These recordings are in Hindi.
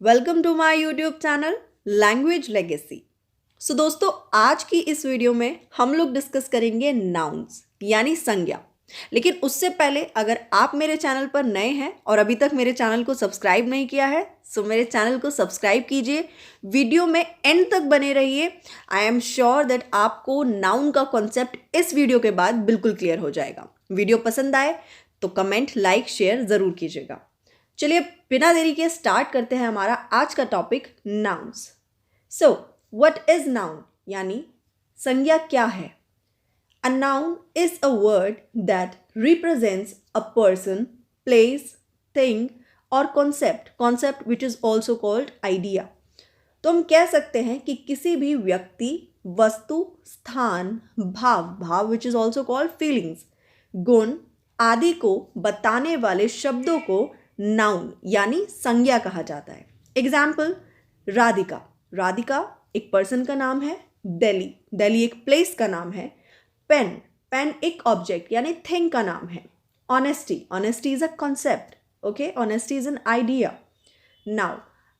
Welcome to my YouTube channel language legacy. So दोस्तों, आज की इस वीडियो में हम लोग डिस्कस करेंगे नाउन्स यानी संज्ञा। लेकिन उससे पहले अगर आप मेरे चैनल पर नए हैं और अभी तक मेरे चैनल को सब्सक्राइब नहीं किया है सो मेरे चैनल को सब्सक्राइब कीजिए, वीडियो में एंड तक बने रहिए। आई एम श्योर दैट आपको नाउन का कॉन्सेप्ट इस वीडियो के बाद बिल्कुल क्लियर हो जाएगा। वीडियो पसंद आए तो कमेंट, लाइक, शेयर ज़रूर कीजिएगा। चलिए बिना देरी के स्टार्ट करते हैं हमारा आज का topic nouns. So what is noun यानी संज्ञा क्या है? A noun is a word that represents a person, place, thing और concept which is also called idea. तो हम कह सकते हैं कि किसी भी व्यक्ति, वस्तु, स्थान, भाव विच इज ऑल्सो कॉल्ड फीलिंग्स, गुण आदि को बताने वाले शब्दों को नाउन यानी संज्ञा कहा जाता है। एग्जाम्पल, राधिका एक पर्सन का नाम है। दिल्ली एक प्लेस का नाम है। पेन एक ऑब्जेक्ट यानी थिंग का नाम है। Honesty is a concept. Okay, honesty is an idea. Now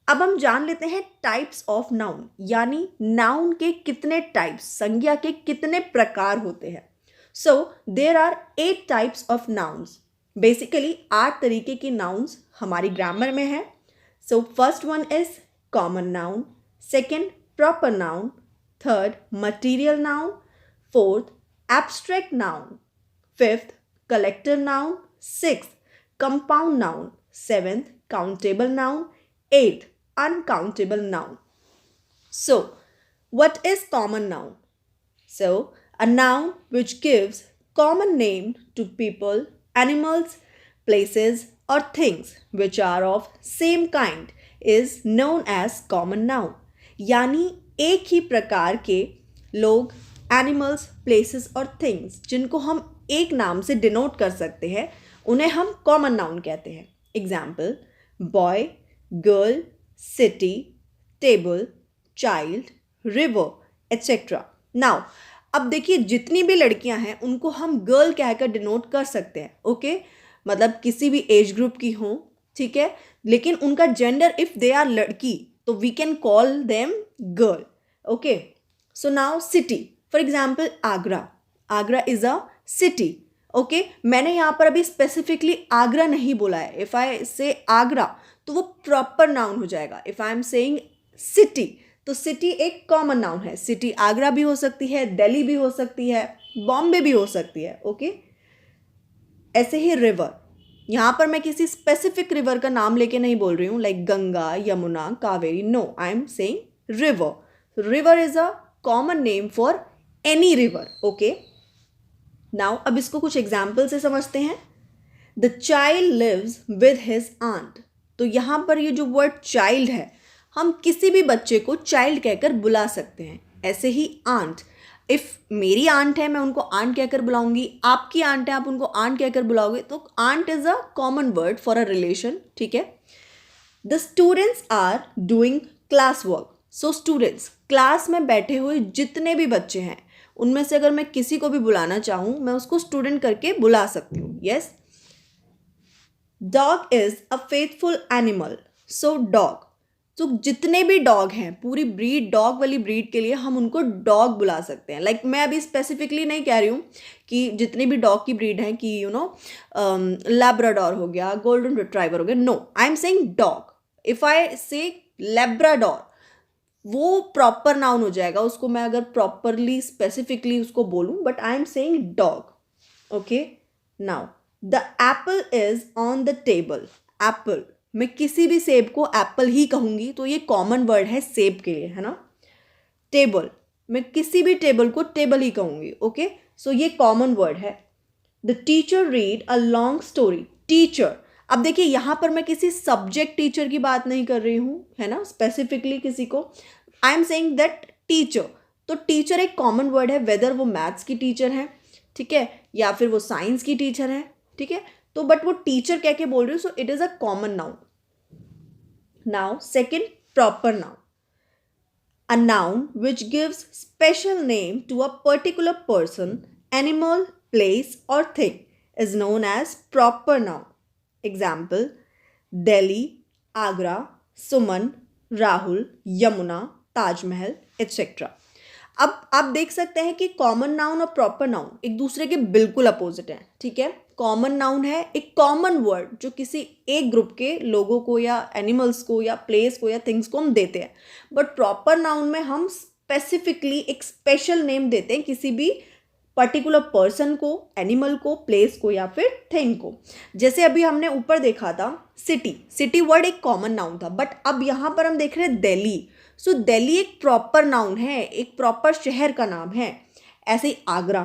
अब हम जान लेते हैं टाइप्स ऑफ नाउन यानी नाउन के कितने टाइप्स, संज्ञा के कितने प्रकार होते हैं। So there are 8 types of nouns. Basically 8 तरीके की नाउन्स हमारी ग्रामर में है। So first one is common noun, second proper noun, third material noun, fourth abstract noun, fifth collective noun, sixth compound noun, seventh countable noun, eighth uncountable noun. So, what is common noun? So, a noun which gives common name to people, animals, places, or things which are of same kind is known as common noun. यानी एक ही प्रकार के लोग, एनिमल्स, प्लेसेस और थिंग्स जिनको हम एक नाम से डिनोट कर सकते हैं उन्हें हम कॉमन नाउन कहते हैं। Example, boy, girl, city, table, child, river etcetera. Now अब देखिए, जितनी भी लड़कियां हैं उनको हम गर्ल कहकर डिनोट कर सकते हैं। ओके, मतलब किसी भी एज ग्रुप की हो, ठीक है, लेकिन उनका जेंडर इफ दे आर लड़की तो we can call them girl. Okay, so now city, for example Agra is a city. Okay, मैंने यहाँ पर अभी स्पेसिफिकली आगरा नहीं बोला है। इफ आई से आगरा तो वो प्रॉपर नाउन हो जाएगा। If I am saying city तो सिटी एक कॉमन नाउन है। सिटी आगरा भी हो सकती है, दिल्ली भी हो सकती है, बॉम्बे भी हो सकती है। ओके, ऐसे ही रिवर, यहाँ पर मैं किसी स्पेसिफिक रिवर का नाम लेके नहीं बोल रही हूँ, like Ganga, Yamuna, Kaveri. No, I am saying river is a common name for any river. Okay, now अब इसको कुछ एग्जाम्पल से समझते हैं। The child lives with his aunt. तो यहाँ पर ये जो वर्ड चाइल्ड है, हम किसी भी बच्चे को चाइल्ड कहकर बुला सकते हैं। ऐसे ही आंट, इफ मेरी आंट है मैं उनको आंट कहकर बुलाऊंगी, आपकी आंट है आप उनको आंट कहकर बुलाओगे, तो aunt is a common word for a relation. ठीक है। The students are doing class work. So students, class में बैठे हुए जितने भी बच्चे हैं उनमें से अगर मैं किसी को भी बुलाना चाहूँ मैं उसको स्टूडेंट करके बुला सकती हूँ। Yes. Dog is a faithful animal. So dog, तो जितने भी डॉग हैं, पूरी ब्रीड, डॉग वाली ब्रीड के लिए हम उनको डॉग बुला सकते हैं। लाइक मैं अभी स्पेसिफिकली नहीं कह रही हूँ कि जितनी भी डॉग की ब्रीड हैं कि लैब्राडोर हो गया, गोल्डन रिट्राइवर हो गया। No, I am saying dog. If I say labrador वो प्रॉपर नाउन हो जाएगा, उसको मैं अगर प्रॉपरली स्पेसिफिकली उसको बोलूँ, but I am saying dog. Okay, now the Apple is on the table. Apple, मैं किसी भी सेब को एप्पल ही कहूंगी तो ये कॉमन वर्ड है सेब के लिए, है ना। टेबल, मैं किसी भी टेबल को टेबल ही कहूंगी। ओके, सो ये कॉमन वर्ड है। The teacher read a long story. Teacher, अब देखिए यहाँ पर मैं किसी सब्जेक्ट टीचर की बात नहीं कर रही हूँ, है ना, स्पेसिफिकली किसी को। आई एम सेइंग दैट टीचर, तो टीचर एक कॉमन वर्ड है, वेदर वो मैथ्स की टीचर है, ठीक है, या फिर वो साइंस की टीचर है, ठीक है, तो बट वो टीचर कह के बोल रही हूँ, so it is a common noun. Now second, proper noun, a noun which gives special name to a particular person, animal, place or thing is known as proper noun. Example, Delhi, Agra, Suman, Rahul, Yamuna, Taj Mahal etcetera. अब आप देख सकते हैं कि कॉमन नाउन और प्रॉपर नाउन एक दूसरे के बिल्कुल अपोजिट हैं, ठीक है। कॉमन नाउन है एक कॉमन वर्ड जो किसी एक ग्रुप के लोगों को या एनिमल्स को या प्लेस को या थिंग्स को हम देते हैं, बट प्रॉपर नाउन में हम स्पेसिफिकली एक स्पेशल नेम देते हैं किसी भी पर्टिकुलर पर्सन को, एनिमल को, प्लेस को या फिर थिंग को। जैसे अभी हमने ऊपर देखा था सिटी, सिटी वर्ड एक कॉमन नाउन था, बट अब यहाँ पर हम देख रहे हैं दिल्ली। सो दिल्ली एक प्रॉपर नाउन है, एक प्रॉपर शहर का नाम है। ऐसे ही आगरा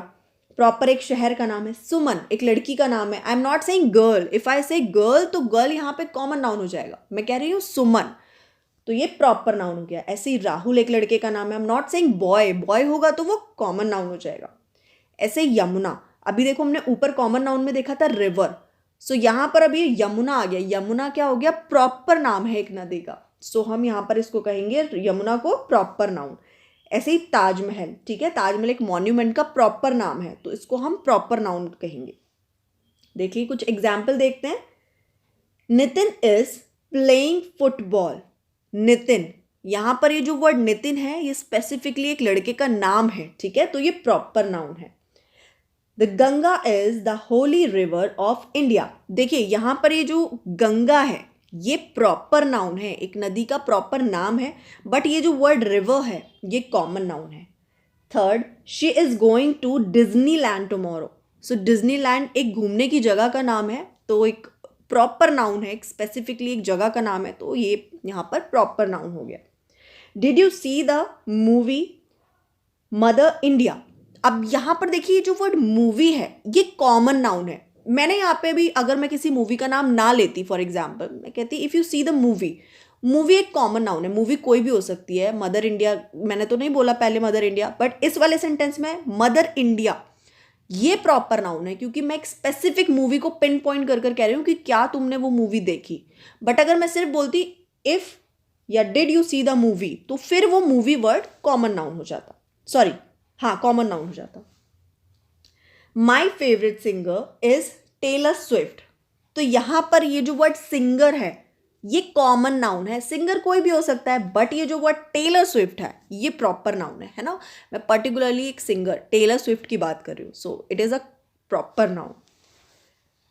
प्रॉपर एक शहर का नाम है। सुमन एक लड़की का नाम है। I am not saying girl, if I से गर्ल तो गर्ल यहाँ पे कॉमन नाउन हो जाएगा। मैं कह रही हूँ सुमन, तो ये प्रॉपर नाउन हो गया। ऐसे ही राहुल एक लड़के का नाम है। I am not saying boy, boy होगा तो वो कॉमन नाउन हो जाएगा। ऐसे यमुना, अभी देखो हमने ऊपर कॉमन नाउन में देखा था रिवर, सो यहाँ पर अभी यमुना आ गया। यमुना क्या हो गया, प्रॉपर नाम है एक नदी का, सो हम यहाँ पर इसको कहेंगे यमुना को प्रॉपर नाउन। ऐसे ही ताजमहल, ठीक है, ताजमहल एक मॉन्यूमेंट का प्रॉपर नाम है, तो इसको हम प्रॉपर नाउन कहेंगे। देखिए कुछ एग्जाम्पल देखते हैं। Nitin is playing football. Nitin, यहाँ पर ये जो वर्ड नितिन है ये स्पेसिफिकली एक लड़के का नाम है, ठीक है, तो ये प्रॉपर नाउन है। The Ganga is the Holi river of India. देखिए यहाँ पर ये जो गंगा है ये प्रॉपर नाउन है, एक नदी का प्रॉपर नाम है, बट ये जो वर्ड रिवर है ये कॉमन नाउन है। Third, she is going to Disneyland tomorrow. So Disneyland एक घूमने की जगह का नाम है, तो एक प्रॉपर नाउन है, एक स्पेसिफिकली एक जगह का नाम है, तो ये यहाँ पर प्रॉपर नाउन हो गया। Did you see the movie mother India. अब यहाँ पर देखिए जो वर्ड मूवी है ये कॉमन नाउन है। मैंने यहाँ पे भी अगर मैं किसी मूवी का नाम ना लेती, फॉर एग्जाम्पल मैं कहती if you see the movie, movie एक कॉमन नाउन है, मूवी कोई भी हो सकती है। मदर इंडिया मैंने तो नहीं बोला पहले मदर इंडिया, बट इस वाले सेंटेंस में मदर इंडिया ये प्रॉपर नाउन है, क्योंकि मैं एक स्पेसिफिक मूवी को पिन पॉइंट कर कर कह रही हूँ कि क्या तुमने वो मूवी देखी। बट अगर मैं सिर्फ बोलती इफ़ या did you see the movie, तो फिर वो मूवी वर्ड कॉमन नाउन हो जाता, सॉरी हाँ कॉमन नाउन हो जाता। My favourite singer is Taylor Swift. तो यहां पर ये जो वर्ड सिंगर है ये कॉमन नाउन है, सिंगर कोई भी हो सकता है, बट ये जो वर्ड टेलर स्विफ्ट है ये प्रॉपर नाउन है ना। मैं पर्टिकुलरली एक सिंगर टेलर स्विफ्ट की बात कर रही हूँ, so it is a proper noun.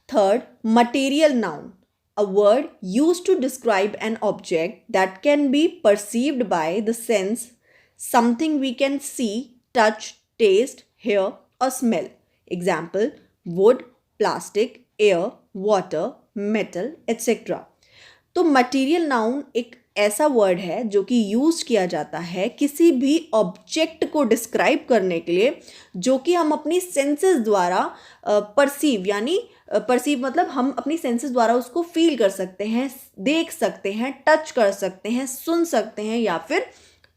Third, material noun, a word used to describe an object that can be perceived by the sense, something we can see, touch, taste, hear or smell. Example, wood, plastic, air, water, metal, etc. तो मटीरियल नाउन एक ऐसा वर्ड है जो कि यूज किया जाता है किसी भी ऑब्जेक्ट को डिस्क्राइब करने के लिए जो कि हम अपनी सेंसेस द्वारा परसीव, यानी परसीव मतलब हम अपनी सेंसेस द्वारा उसको फील कर सकते हैं, देख सकते हैं, टच कर सकते हैं, सुन सकते हैं या फिर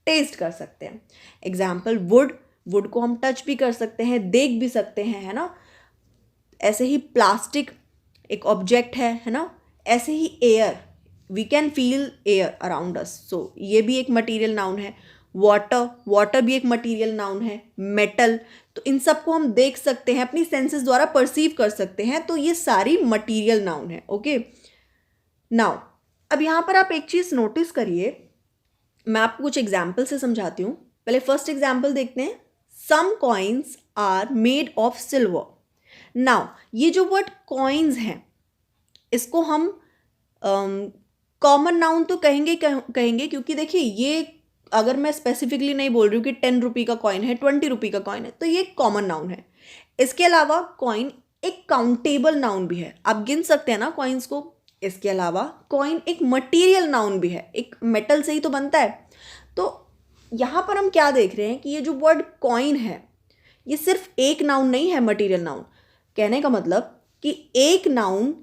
टेस्ट कर सकते हैं। एग्जाम्पल, वुड, वुड को हम टच भी कर सकते हैं, देख भी सकते हैं, है ना। ऐसे ही प्लास्टिक एक ऑब्जेक्ट है ना। ऐसे ही air, we can feel air around us, so ये भी एक मटीरियल नाउन है। वाटर, वाटर भी एक मटीरियल नाउन है। मेटल, तो इन सब को हम देख सकते हैं, अपनी सेंसेस द्वारा परसीव कर सकते हैं, तो ये सारी मटीरियल नाउन है। ओके, नाउ अब यहाँ पर आप एक चीज़ नोटिस करिए, मैं आपको कुछ एग्जाम्पल से समझाती हूँ। पहले फर्स्ट एग्जाम्पल देखते हैं। Some coins are made of silver. Now ये जो वर्ड कॉइन्स हैं इसको हम कॉमन नाउन तो कहेंगे क्योंकि देखिए ये अगर मैं स्पेसिफिकली नहीं बोल रही हूँ कि 10 रुपये का कॉइन है, 20 रुपये का कॉइन है, तो ये कॉमन नाउन है। इसके अलावा कॉइन एक काउंटेबल नाउन भी है, आप गिन सकते हैं ना कॉइन्स को। इसके अलावा कॉइन एक मटेरियल नाउन भी है, एक मेटल से ही तो बनता है। तो यहाँ पर हम क्या देख रहे हैं कि ये जो वर्ड कॉइन है ये सिर्फ एक नाउन नहीं है, मटेरियल नाउन। कहने का मतलब कि एक नाउन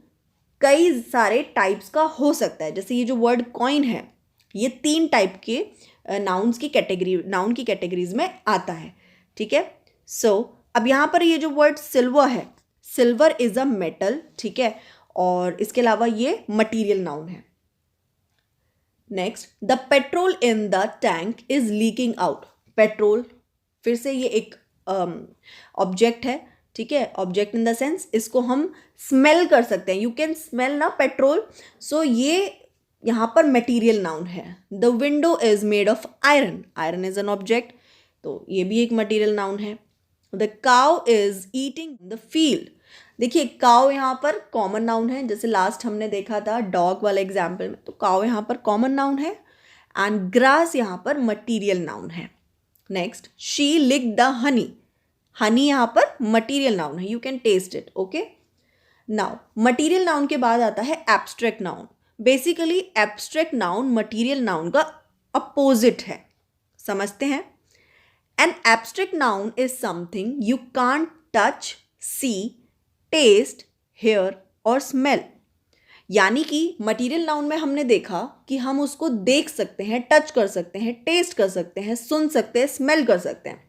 कई सारे टाइप्स का हो सकता है। जैसे ये जो वर्ड कॉइन है ये 3 टाइप के नाउन की कैटेगरीज में आता है, ठीक है। सो अब यहाँ पर ये जो वर्ड सिल्वर है, सिल्वर इज अ मेटल, ठीक है, और इसके अलावा ये मटीरियल नाउन है। Next, the petrol in the tank is leaking out. Petrol फिर से ये एक ऑब्जेक्ट है, ठीक है, ऑब्जेक्ट इन द सेंस इसको हम स्मेल कर सकते हैं। यू कैन स्मेल ना पेट्रोल, सो ये यहाँ पर मटेरियल नाउन है। The window is made of iron, iron is an object, तो ये भी एक मटेरियल नाउन है। The cow is eating the field, देखिए काउ यहाँ पर कॉमन नाउन है, जैसे लास्ट हमने देखा था डॉग वाले एग्जाम्पल में, तो काउ यहाँ पर कॉमन नाउन है एंड ग्रास यहाँ पर मटीरियल नाउन है। Next, she lick the honey, honey यहाँ पर मटीरियल नाउन है, you can taste it. Okay, now material noun के बाद आता है abstract noun. Basically abstract noun material noun का अपोजिट है, समझते हैं। An abstract noun is something you can't touch, see, taste, hear और स्मेल। यानी कि मटेरियल नाउन में हमने देखा कि हम उसको देख सकते हैं, टच कर सकते हैं, टेस्ट कर सकते हैं, सुन सकते हैं, स्मेल कर सकते हैं,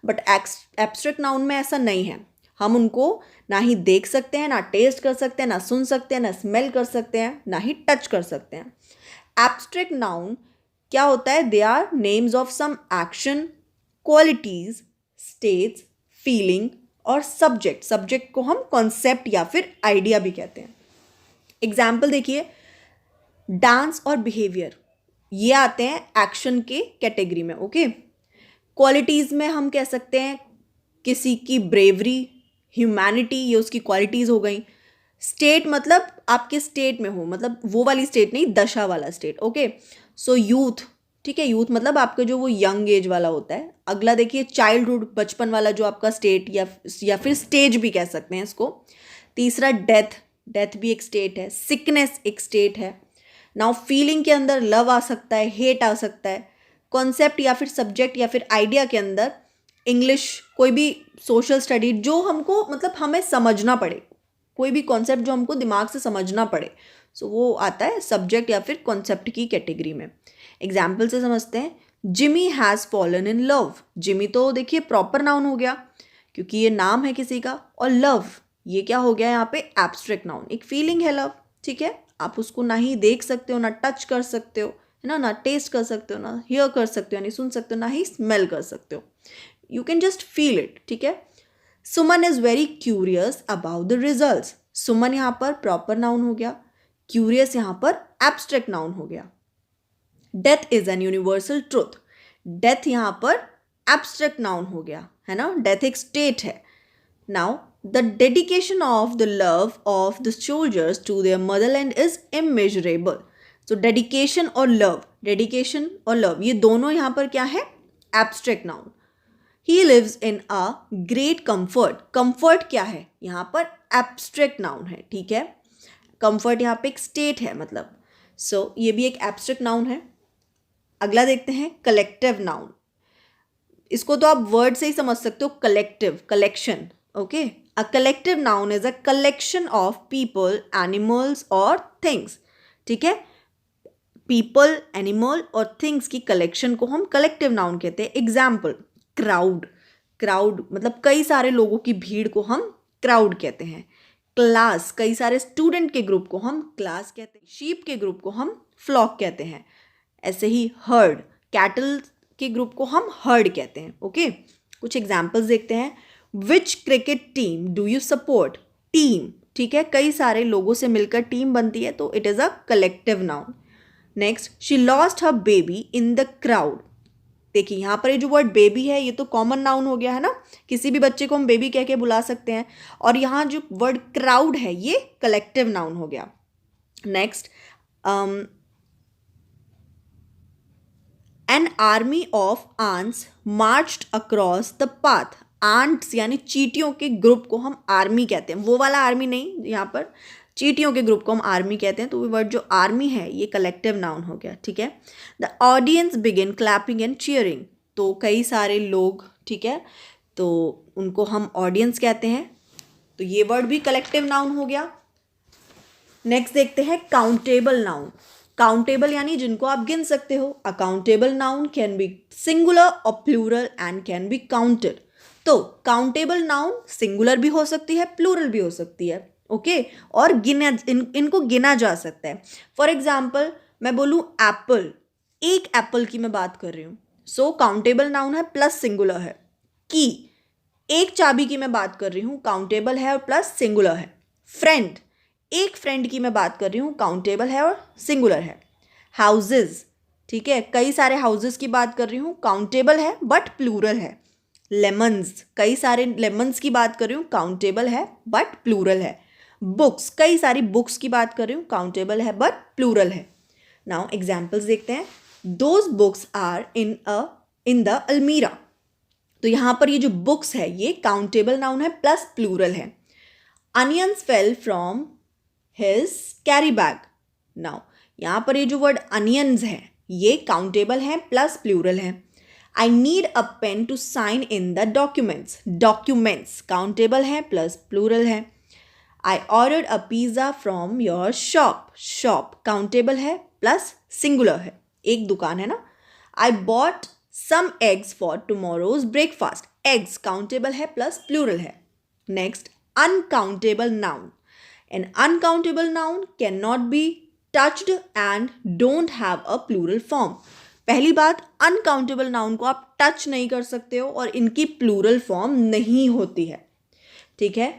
बट एब्स्ट्रैक्ट नाउन में ऐसा नहीं है। हम उनको ना ही देख सकते हैं, ना टेस्ट कर सकते हैं, ना सुन सकते हैं, ना स्मेल कर सकते हैं, ना ही टच कर सकते हैं। एब्स्ट्रैक्ट नाउन क्या होता है? They are names of some action, qualities, states, feeling और सब्जेक्ट। सब्जेक्ट को हम कॉन्सेप्ट या फिर आइडिया भी कहते हैं। एग्जाम्पल देखिए, डांस और बिहेवियर, ये आते हैं एक्शन के कैटेगरी में। ओके, क्वालिटीज़ में हम कह सकते हैं किसी की ब्रेवरी, ह्यूमैनिटी, ये उसकी क्वालिटीज़ हो गई। स्टेट मतलब आपके स्टेट में हो, मतलब वो वाली स्टेट नहीं, दशा वाला स्टेट। ओके, सो यूथ, ठीक है, यूथ मतलब आपका जो वो यंग एज वाला होता है। अगला देखिए चाइल्डहुड, बचपन वाला जो आपका स्टेट या फिर स्टेज भी कह सकते हैं इसको। तीसरा डेथ, डेथ भी एक स्टेट है। सिकनेस एक स्टेट है। नाउ फीलिंग के अंदर लव आ सकता है, हेट आ सकता है। कॉन्सेप्ट या फिर सब्जेक्ट या फिर आइडिया के अंदर इंग्लिश, कोई भी सोशल स्टडी जो हमको मतलब हमें समझना पड़े, कोई भी कॉन्सेप्ट जो हमको दिमाग से समझना पड़े, सो वो आता है सब्जेक्ट या फिर कॉन्सेप्ट की कैटेगरी में। एग्जाम्पल से समझते हैं, Jimmy has fallen in love. Jimmy तो देखिए प्रॉपर नाउन हो गया क्योंकि ये नाम है किसी का, और लव ये क्या हो गया यहाँ पे? Abstract noun. एक फीलिंग है लव, ठीक है, आप उसको ना ही देख सकते हो, ना टच कर सकते हो, है ना, ना टेस्ट कर सकते हो, ना हियर कर सकते हो, नहीं सुन सकते हो, ना ही स्मेल कर सकते हो। You can just feel it, ठीक है। Suman is very curious about the results. Suman यहाँ पर प्रॉपर नाउन हो गया, क्यूरियस यहाँ पर एब्स्ट्रैक्ट नाउन हो गया। Death is an universal truth. Death यहाँ पर एब्स्ट्रैक्ट नाउन हो गया, है ना, डेथ एक स्टेट है। Now the dedication of the love of the soldiers to their motherland is immeasurable. So dedication और लव, डेडिकेशन और लव ये दोनों यहाँ पर क्या है? Abstract noun. He lives in a great comfort. Comfort क्या है? यहाँ पर एब्स्ट्रैक्ट नाउन है, ठीक है। कंफर्ट यहाँ पे एक स्टेट है मतलब, सो ये भी एक एब्स्ट्रैक्ट नाउन है। अगला देखते हैं कलेक्टिव नाउन। इसको तो आप वर्ड से ही समझ सकते हो, collective, collection. Okay, a collective noun is a collection of people, animals और थिंग्स, ठीक है। पीपल, एनिमल और थिंग्स की कलेक्शन को हम कलेक्टिव नाउन कहते हैं। एग्जाम्पल, क्राउड, क्राउड मतलब कई सारे लोगों की भीड़ को हम क्राउड कहते हैं। क्लास, कई सारे स्टूडेंट के ग्रुप को हम क्लास कहते हैं। शीप के ग्रुप को हम फ्लॉक कहते हैं। ऐसे ही हर्ड, कैटल के ग्रुप को हम हर्ड कहते हैं। ओके, कुछ एग्जाम्पल्स देखते हैं। Which cricket team do you support? Team, ठीक है, कई सारे लोगों से मिलकर टीम बनती है, तो it is a collective noun. Next, she lost her baby in the crowd. देखिए यहाँ पर ये जो वर्ड बेबी है ये तो कॉमन नाउन हो गया, है ना, किसी भी बच्चे को हम बेबी कह के बुला सकते हैं। और यहाँ जो वर्ड क्राउड है ये कलेक्टिव नाउन हो गया। Next, an army of ants marched across the path. Ants यानी चींटियों के ग्रुप को हम आर्मी कहते हैं, वो वाला आर्मी नहीं, यहाँ पर चींटियों के ग्रुप को हम आर्मी कहते हैं, तो वो वर्ड जो आर्मी है ये कलेक्टिव नाउन हो गया, ठीक है। The audience begin clapping and cheering, तो कई सारे लोग, ठीक है, तो उनको हम ऑडियंस कहते हैं, तो ये वर्ड भी कलेक्टिव नाउन हो गया। नेक्स्ट देखते हैं काउंटेबल नाउन। काउंटेबल यानी जिनको आप गिन सकते हो। Accountable noun can be singular और plural and can be counted. तो काउंटेबल नाउन सिंगुलर भी हो सकती है, प्लूरल भी हो सकती है, ओके, और इनको गिना जा सकता है। फॉर एग्जाम्पल मैं बोलूँ एप्पल, एक एप्पल की मैं बात कर रही हूँ, सो काउंटेबल नाउन है प्लस सिंगुलर है। की, एक चाबी की मैं बात कर रही हूँ, काउंटेबल है और प्लस सिंगुलर है। फ्रेंड, एक फ्रेंड की मैं बात कर रही हूँ, काउंटेबल है और सिंगुलर है। हाउसेज, ठीक है, कई सारे हाउसेज की बात कर रही हूँ, काउंटेबल है बट प्लूरल है। लेमन्स, कई सारे लेमन्स की बात कर रही हूँ, काउंटेबल है बट प्लूरल है। बुक्स, कई सारी बुक्स की बात कर रही हूँ, काउंटेबल है बट प्लूरल है। नाउ एग्जाम्पल्स देखते हैं। Those books are in the अलमीरा। तो यहाँ पर ये जो बुक्स है ये काउंटेबल नाउन है प्लस प्लूरल है। Onions fell from his carry bag. Now यहाँ पर ये जो वर्ड अनियंस है ये काउंटेबल है प्लस प्लूरल है। I need a pen to sign in the documents. Documents countable है प्लस प्लूरल है। I ordered a pizza from your shop. Shop countable है प्लस सिंगुलर है, एक दुकान है ना। I bought some eggs for tomorrow's breakfast. Eggs countable है प्लस प्लूरल है। Next, uncountable noun. An uncountable noun can not be touched and don't have a plural form. पहली बात, अनकाउंटेबल नाउन को आप टच नहीं कर सकते हो और इनकी प्लूरल फॉर्म नहीं होती है, ठीक है।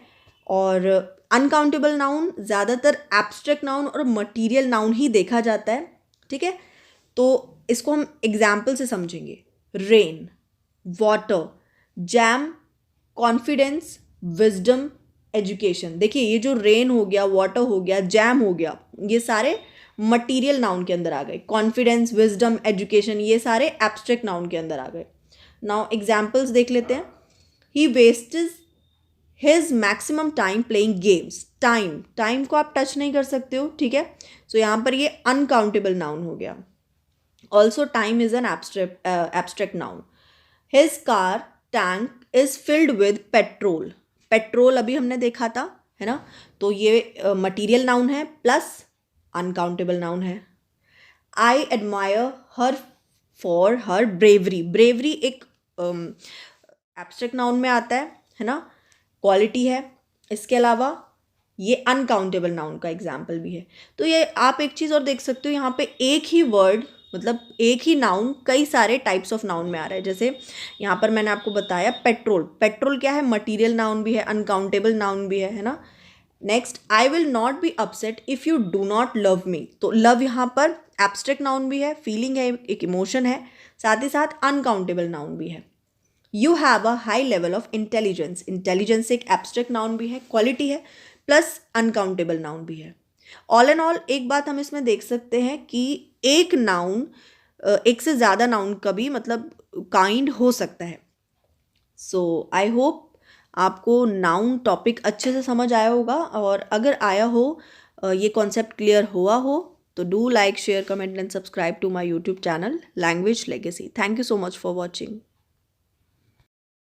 और अनकाउंटेबल नाउन ज़्यादातर एब्स्ट्रैक्ट नाउन और मटीरियल नाउन ही देखा जाता है, ठीक है। तो इसको हम एग्जाम्पल से समझेंगे। Rain, water, jam, confidence, wisdom, education. देखिए ये जो रेन हो गया, वाटर हो गया, जैम हो गया, ये सारे मटीरियल नाउन के अंदर आ गए। कॉन्फिडेंस, विजडम, एजुकेशन ये सारे एब्स्ट्रैक्ट नाउन के अंदर आ गए। नाउ एग्जाम्पल्स देख लेते हैं। He wastes his maximum time playing games. Time, time को आप टच नहीं कर सकते हो, ठीक है। सो यहाँ पर ये अनकाउंटेबल नाउन हो गया। Also time is an abstract noun. His car tank is filled with petrol. Petrol अभी हमने देखा था, है ना। तो ये मटीरियल नाउन है प्लस अनकाउंटेबल नाउन है। I admire her for her bravery. Bravery एक एब्स्ट्रैक्ट नाउन में आता है ना, क्वालिटी है। इसके अलावा ये अनकाउंटेबल नाउन का एग्जाम्पल भी है। तो ये आप एक चीज़ और देख सकते हो, यहाँ पे एक ही वर्ड मतलब एक ही नाउन कई सारे टाइप्स ऑफ नाउन में आ रहा है। जैसे यहाँ पर मैंने आपको बताया पेट्रोल, पेट्रोल क्या है, मटीरियल नाउन भी है, अनकाउंटेबल नाउन भी है ना। Next, I will not be upset if you do not love me. तो लव यहाँ पर एब्स्ट्रैक्ट नाउन भी है, फीलिंग है, एक इमोशन है, साथ ही साथ अनकाउंटेबल नाउन भी है। You have a high level of intelligence. Intelligence एक एब्स्ट्रैक्ट नाउन भी है, क्वालिटी है, प्लस अनकाउंटेबल नाउन भी है। ऑल एंड ऑल एक बात हम इसमें देख सकते हैं कि एक नाउन एक से ज़्यादा नाउन का भी मतलब काइंड हो सकता है। सो आई होप आपको नाउन टॉपिक अच्छे से समझ आया होगा, और अगर आया हो, ये कॉन्सेप्ट क्लियर हुआ हो, तो do like, share, comment and subscribe to my YouTube channel language legacy. Thank you so much for watching.